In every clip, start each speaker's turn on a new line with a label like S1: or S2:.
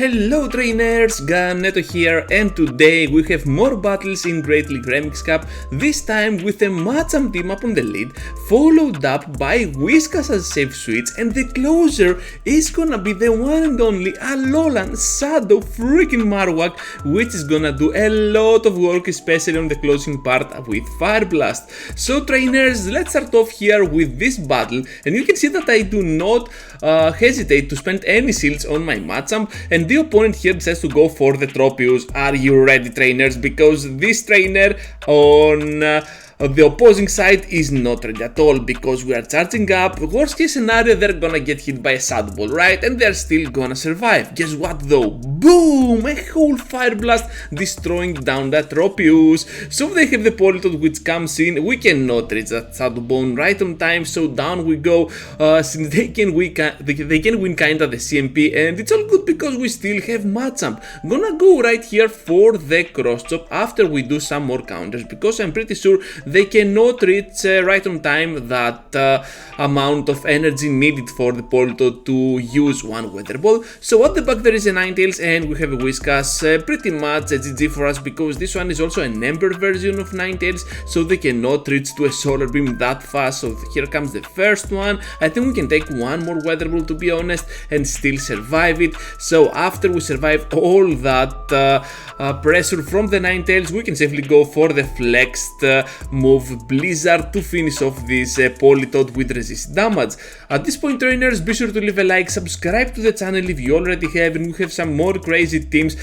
S1: Hello trainers, Ganeto here, and today we have more battles in Great League Remix Cup, this time with a Machamp team up on the lead, followed up by Whiscash as safe switch, and the closer is gonna be the one and only Alolan freaking Marowak, which is gonna do a lot of work, especially on the closing part with Fire Blast. So trainers, let's start off here with this battle, and you can see that I do not hesitate to spend any shields on my Machamp, and the opponent here decides to go for the Tropius. Are you ready trainers? Because this trainer on the opposing side is not ready at all, because we are charging up. Worst case scenario, they're gonna get hit by a Shadow Ball, right? And they're still gonna survive. Guess what though? Boom! A whole Fire Blast destroying down that Tropius. So they have the Politoed which comes in. We cannot reach that Shadow Bone right on time, so down we go. Since they can win kinda the CMP, and it's all good because we still have Machamp. Gonna go right here for the cross chop after we do some more counters, because I'm pretty sure they cannot reach right on time that amount of energy needed for the Politoed to use one Weather Ball. So at the back there is a Ninetales and we have a Whiscash, pretty much a GG for us, because this one is also an Ember version of Ninetales, so they cannot reach to a Solar Beam that fast. So here comes the first one. I think we can take one more Weather Ball, to be honest, and still survive it. So after we survive all that pressure from the Ninetales, we can safely go for the flexed move Blizzard to finish off this Politoed with resist damage. At this point trainers, be sure to leave a like, subscribe to the channel if you already have, and we have some more crazy teams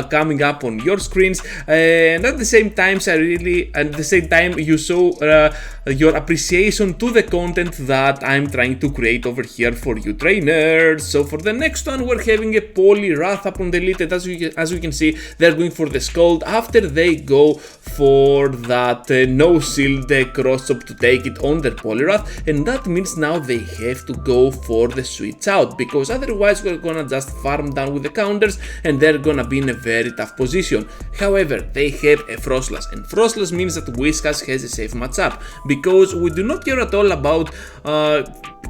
S1: coming up on your screens, and at the same time you show your appreciation to the content that I'm trying to create over here for you trainers. So for the next one we're having a Poliwrath up on the lead, and as we can see they're going for the Scald after they go for that no shield cross chop to take it on their Poliwrath, and that means now they have to go for the switch out, because otherwise we're gonna just farm down with the counters and they're gonna be in a very tough position. However, they have a Froslass, and Froslass means that Whiscash has a safe matchup, because we do not care at all about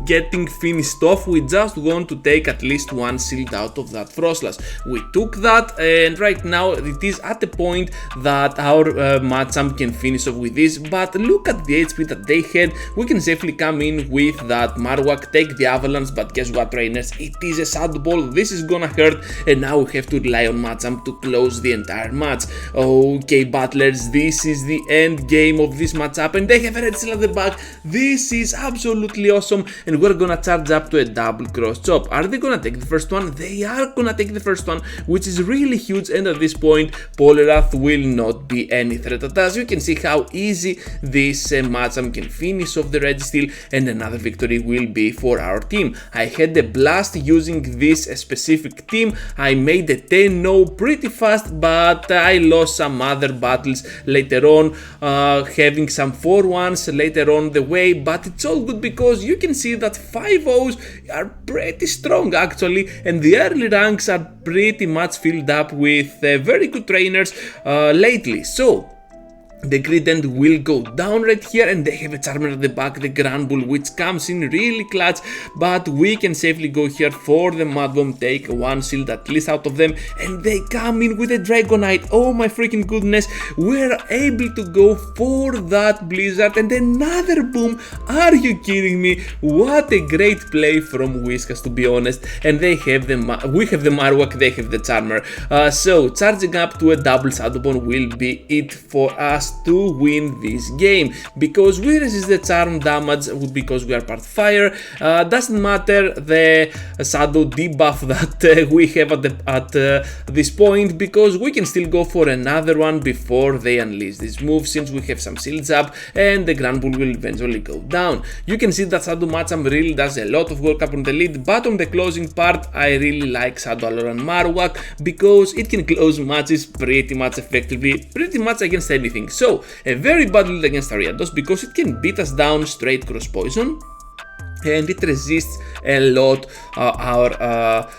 S1: getting finished off. We just want to take at least one shield out of that Froslass. We took that, and right now it is at the point that our Machamp can finish off with this, but look at the HP that they had. We can safely come in with that Marowak, take the Avalanche, but guess what trainers, it is a Shadow Ball, this is gonna hurt, and now we have to rely on Machamp to close the entire match. Okay battlers, this is the end game of this matchup, and they have a red seal at the back. This is absolutely awesome, and we're gonna charge up to a double cross chop. Are they gonna take the first one? They are gonna take the first one, which is really huge, and at this point Poliwrath will not be any threat at us. You can see how easy this Machamp can finish off the red steel, and another victory will be for our team. I had a blast using this specific team. I made a 10-0 pretty fast, but I lost some other battles later on, having some 4-1s later on the way, but it's all good because you can see that 5-0s are pretty strong actually, and the early ranks are pretty much filled up with very good trainers lately. So the Greedent will go down right here, and they have a Charmer at the back, the Grand Bull, which comes in really clutch, but we can safely go here for the Mud Bomb, take one shield at least out of them, and they come in with a Dragonite. Oh my freaking goodness, we're able to go for that Blizzard and another Boom. Are you kidding me? What a great play from Whiscash, to be honest. And they have we have the Marowak, they have the Charmer. So charging up to a double Shadow Bone will be it for us to win this game, because we resist the charm damage because we are part fire. Doesn't matter the shadow debuff that we have at this point, because we can still go for another one before they unleash this move, since we have some shields up and the Grand Bull will eventually go down. You can see that Shadow Machamp really does a lot of work up on the lead, but on the closing part I really like Shadow Alolan Marowak, because it can close matches pretty much effectively, pretty much against anything. So a very bad lead against Ariados, because it can beat us down straight cross poison, and it resists a lot our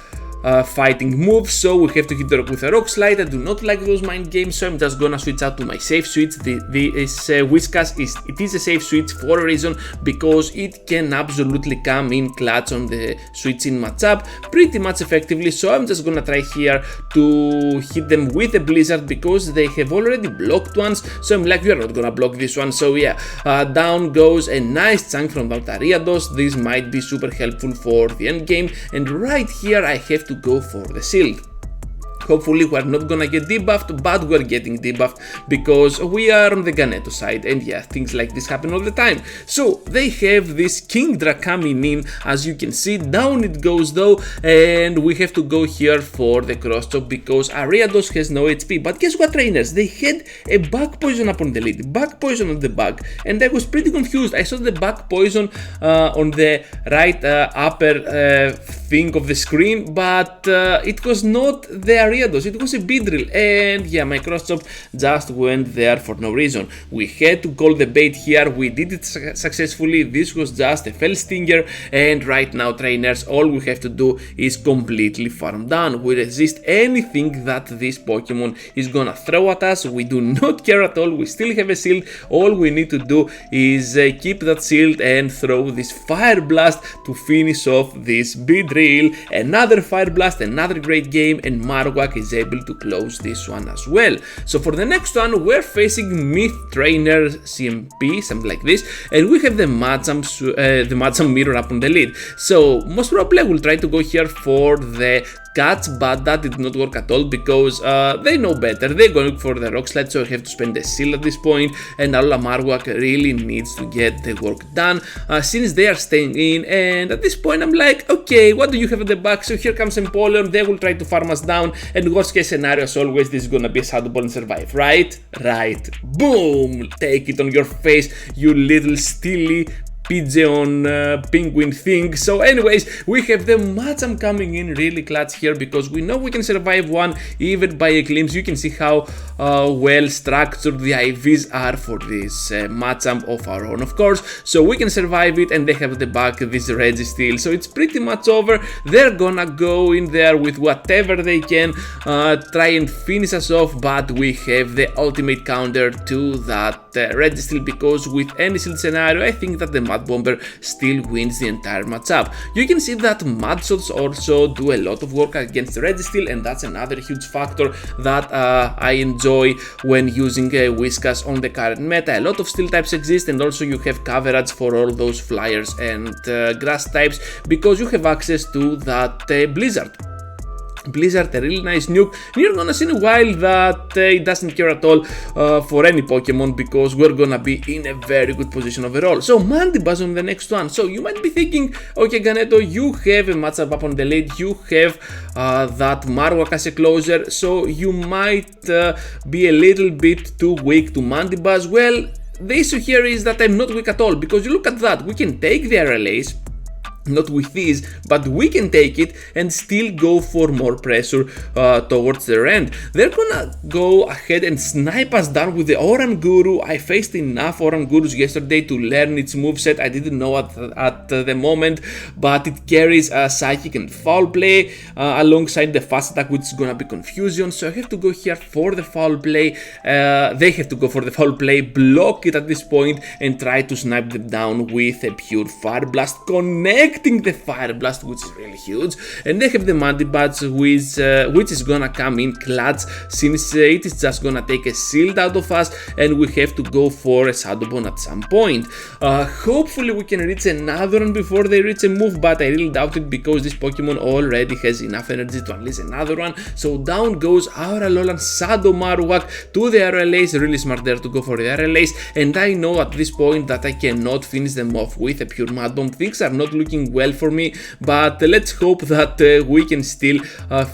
S1: fighting moves, so we have to hit the rock with a rock slide. I do not like those mind games, so I'm just gonna switch out to my safe switch. This Whiscash is a safe switch for a reason, because it can absolutely come in clutch on the switch in Machamp pretty much effectively. So I'm just gonna try here to hit them with a blizzard, because they have already blocked once, so I'm like, you're not gonna block this one. So yeah, down goes a nice chunk from that Ariados. This might be super helpful for the end game, and right here I have to go for the shield. Hopefully we're not gonna get debuffed, but we're getting debuffed because we are on the Ganeto side, and yeah, things like this happen all the time. So they have this Kingdra coming in, as you can see. Down it goes though, and we have to go here for the cross chop because Ariados has no HP. But guess what, trainers? They had a bug poison up on the lead, bug poison on the bug, and I was pretty confused. I saw the bug poison on the right upper thing of the screen, but it was not the Ariados, it was a Beedrill, and yeah, my cross chop just went there for no reason. We had to call the bait here, we did it successfully. This was just a fell stinger, and right now, trainers, all we have to do is completely farm down. We resist anything that this Pokemon is gonna throw at us. We do not care at all, we still have a shield. All we need to do is keep that shield and throw this Fire Blast to finish off this Beedrill. Another Fire Blast, another great game, and Marowak is able to close this one as well. So for the next one, we're facing Myth Trainer CMP, something like this, and we have the Machamp mirror up on the lead. So most probably I will try to go here for the Catch, but that did not work at all because they know better. They're going for the rock slide, so I have to spend the seal at this point, and Alolan Marowak really needs to get the work done since they are staying in. And at this point I'm like, okay, what do you have at the back? So here comes Empoleon, they will try to farm us down, and worst case scenario as always, this is gonna be a Shadow Ball and survive, right? Right. Boom! Take it on your face, you little steely pigeon penguin thing. So anyways, we have the Machamp coming in really clutch here because we know we can survive one even by a glimpse. You can see how well structured the IVs are for this Machamp of our own, of course, so we can survive it, and they have the back this Registeel, so it's pretty much over. They're gonna go in there with whatever they can, try and finish us off, but we have the ultimate counter to that Registeel, because with any shield scenario I think that the Mud Bomber still wins the entire matchup. You can see that Mud Shots also do a lot of work against Registeel, and that's another huge factor that I enjoy when using Whiscash on the current meta. A lot of steel types exist, and also you have coverage for all those flyers and grass types because you have access to that Blizzard, a really nice nuke, and you're gonna see in a while that it doesn't care at all for any Pokemon because we're gonna be in a very good position overall. So Mandibuzz on the next one. So you might be thinking, okay Ganeto, you have a Machamp up on the lead, you have that Marowak as a closer, so you might be a little bit too weak to Mandibuzz. Well, the issue here is that I'm not weak at all, because you look at that, we can take the RLAs, not with these, but we can take it and still go for more pressure towards their end. They're gonna go ahead and snipe us down with the Oranguru. I faced enough Orangurus yesterday to learn its moveset. I didn't know at the moment, but it carries a Psychic and Foul Play alongside the Fast Attack, which is gonna be Confusion, so I have to go here for the Foul Play. They have to go for the Foul Play, block it at this point, and try to snipe them down with a pure Fire Blast, connecting the Fire Blast, which is really huge. And they have the Mandibuzz, which is gonna come in clutch, since it is just gonna take a shield out of us, and we have to go for a Shadow Bone at some point. Hopefully we can reach another one before they reach a move, but I really doubt it because this Pokemon already has enough energy to unleash another one. So down goes our Alolan Shadow Marowak to the RLAs. Really smart there to go for the RLAs, and I know at this point that I cannot finish them off with a pure Mud Bomb. Things are not looking well for me, but let's hope that we can still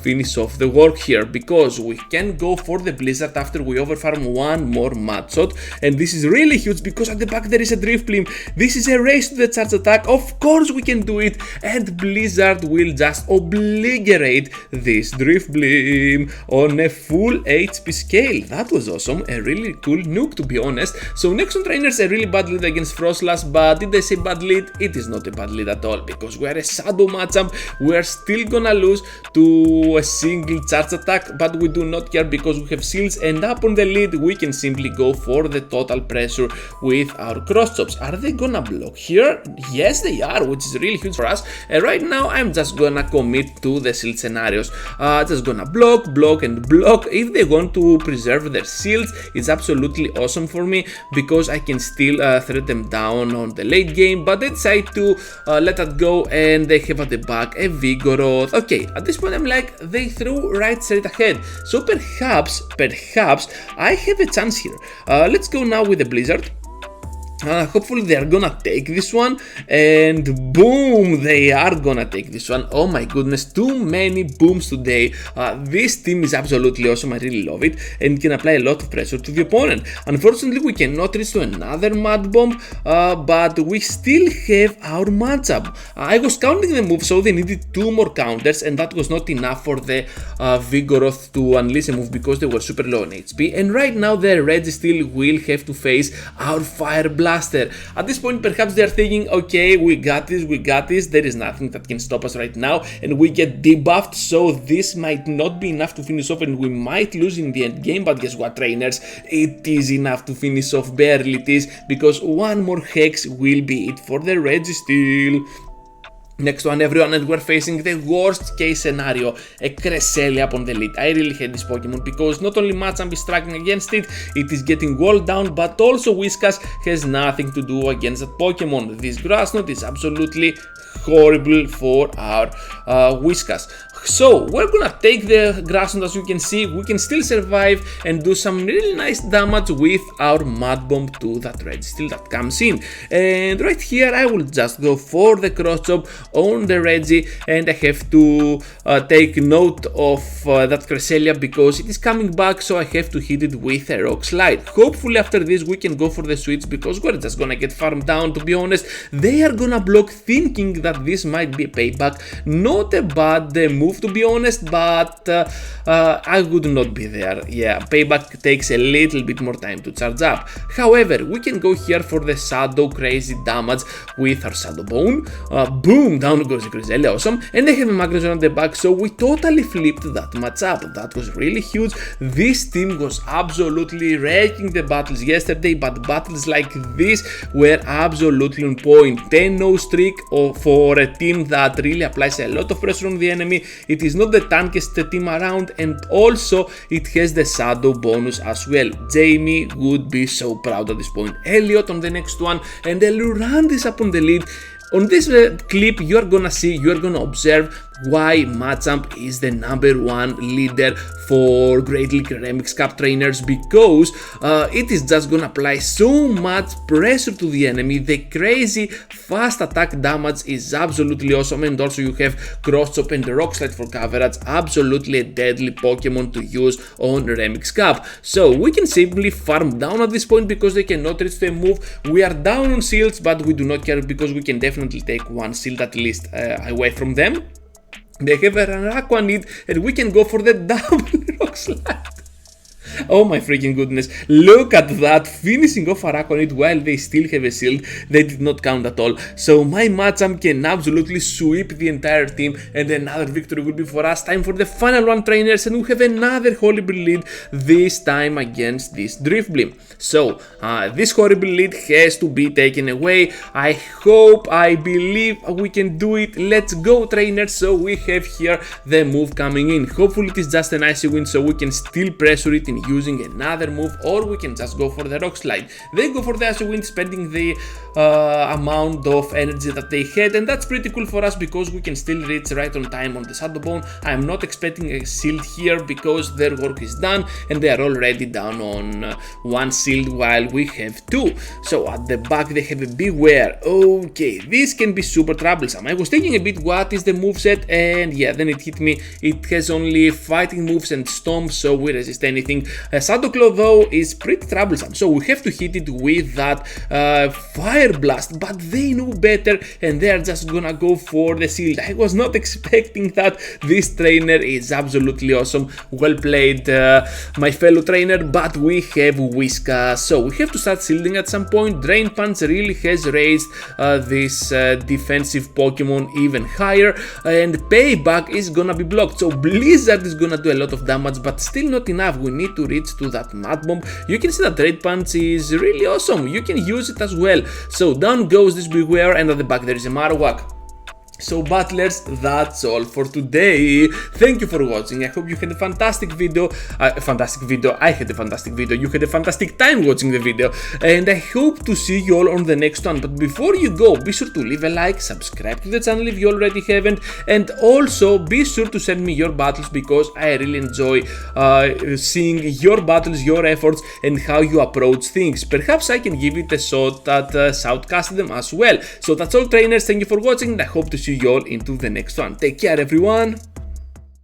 S1: finish off the work here, because we can go for the Blizzard after we overfarm one more Mud Shot, and this is really huge because at the back there is a Drifblim. This is a race to the charge attack. Of course we can do it, and Blizzard will just obliterate this Drifblim on a full HP scale. That was awesome, a really cool nuke to be honest. So next on trainers, a really bad lead against Froslass, but did I say bad lead? It is not a bad lead at all. all, because we are a Shadow Machamp. We are still gonna lose to a single charge attack, but we do not care because we have shields, and up on the lead we can simply go for the total pressure with our cross chops. Are they gonna block here? Yes, they are, which is really huge for us. And right now I'm just gonna commit to the shield scenarios. Just gonna block and block. If they want to preserve their shields, it's absolutely awesome for me because I can still thread them down on the late game, but they decide to let that go, and they have at the back a Vigoroth. Okay, at this point I'm like, they threw right straight ahead, so perhaps I have a chance here. Let's go now with the Blizzard. Hopefully they are gonna take this one, and boom, they are gonna take this one. Oh my goodness, too many booms today. This team is absolutely awesome, I really love it, and can apply a lot of pressure to the opponent. Unfortunately, we cannot reach to another Mud Bomb, but we still have our Machamp. I was counting the moves, so they needed 2 more counters, and that was not enough for the Vigoroth to unleash a move because they were super low on HP. And right now the Registeel will have to face our Fire Blast. At this point, perhaps they are thinking, okay, we got this, there is nothing that can stop us right now, and we get debuffed, so this might not be enough to finish off, and we might lose in the end game. But guess what, trainers, it is enough to finish off, barely it is, because one more Hex will be it for the Registeel. Next one, everyone, and we're facing the worst case scenario, a Cresselia upon the lead. I really hate this Pokemon because not only Machamp is struggling against it, it is getting walled down, but also Whiscash has nothing to do against that Pokemon. This Grass Knot is absolutely horrible for our Whiscash. So we're gonna take the Grass Knot. As you can see, we can still survive and do some really nice damage with our Mud Bomb to that Registeel that comes in. And right here I will just go for the Cross Chop on the Reggie, and I have to take note of that Cresselia because it is coming back, so I have to hit it with a Rock Slide. Hopefully after this we can go for the switch because we're just gonna get farmed down. To be honest, they are gonna block, thinking that this might be a payback. Not a bad move, to be honest, but I would not be there. Yeah, payback takes a little bit more time to charge up. However, we can go here for the Shadow crazy damage with our Shadow Bone. Boom, down goes the Cresselia, awesome, and they have a Magnezone on the back, so we totally flipped that matchup. That was really huge. This team was absolutely wrecking the battles yesterday, but battles like this were absolutely on point. 10-0 streak for a team that really applies a lot of pressure on the enemy. It is not the tankiest team around, and also it has the Shadow bonus as well. Jamie would be so proud at this point. Elliot on the next one, and the Lurantis up on the lead. On this clip, you're gonna observe why Machamp is the #1 leader for Great League Remix Cup trainers, because it is just gonna apply so much pressure to the enemy. The crazy fast attack damage is absolutely awesome, and also you have Cross Chop and Rock Slide for coverage. Absolutely a deadly Pokemon to use on Remix Cup. So we can simply farm down at this point because they cannot reach the move. We are down on shields, but we do not care because we can definitely take one shield at least away from them. They have an Aqua Need, and we can go for the double Rock Slide. Oh my freaking goodness, look at that, finishing off Araquanid while they still have a shield. They did not count at all, so my Machamp can absolutely sweep the entire team, and another victory will be for us. Time for the final one, trainers, and we have another horrible lead, this time against this Drifblim. So this horrible lead has to be taken away. I hope, I believe we can do it. Let's go, trainers. So we have here the move coming in. Hopefully it is just an icy wind, so we can still pressure it in using another move, or we can just go for the Rock Slide. They go for the icy wind, spending the amount of energy that they had, and that's pretty cool for us because we can still reach right on time on the Shadow Bone. I am not expecting a shield here because their work is done and they are already down on one shield while we have two. So at the back they have a Beware. Okay, this can be super troublesome. I was thinking a bit what is the moveset, and yeah, then it hit me. It has only fighting moves and stomp, so we resist anything. Shadow Claw though is pretty troublesome, so we have to hit it with that Fire Blast, but they know better and they are just gonna go for the shield. I was not expecting that. This trainer is absolutely awesome. Well played, my fellow trainer, but we have Whiscash, so we have to start shielding at some point. Drain Punch really has raised this defensive Pokemon even higher, and Payback is gonna be blocked, so Blizzard is gonna do a lot of damage, but still not enough. We need to reach to that Mud Bomb. You can see that Drain Punch is really awesome. You can use it as well. So down goes this Beware, and at the back there is a Marowak. So battlers, that's all for today. Thank you for watching. I hope you had a fantastic video. I had a fantastic video. You had a fantastic time watching the video, and I hope to see you all on the next one. But before you go, be sure to leave a like, subscribe to the channel if you already haven't, and also be sure to send me your battles, because I really enjoy seeing your battles, your efforts, and how you approach things. Perhaps I can give it a shot at shoutcasting them as well. So that's all, trainers. Thank you for watching, and I hope to see you all into the next one. Take care, everyone.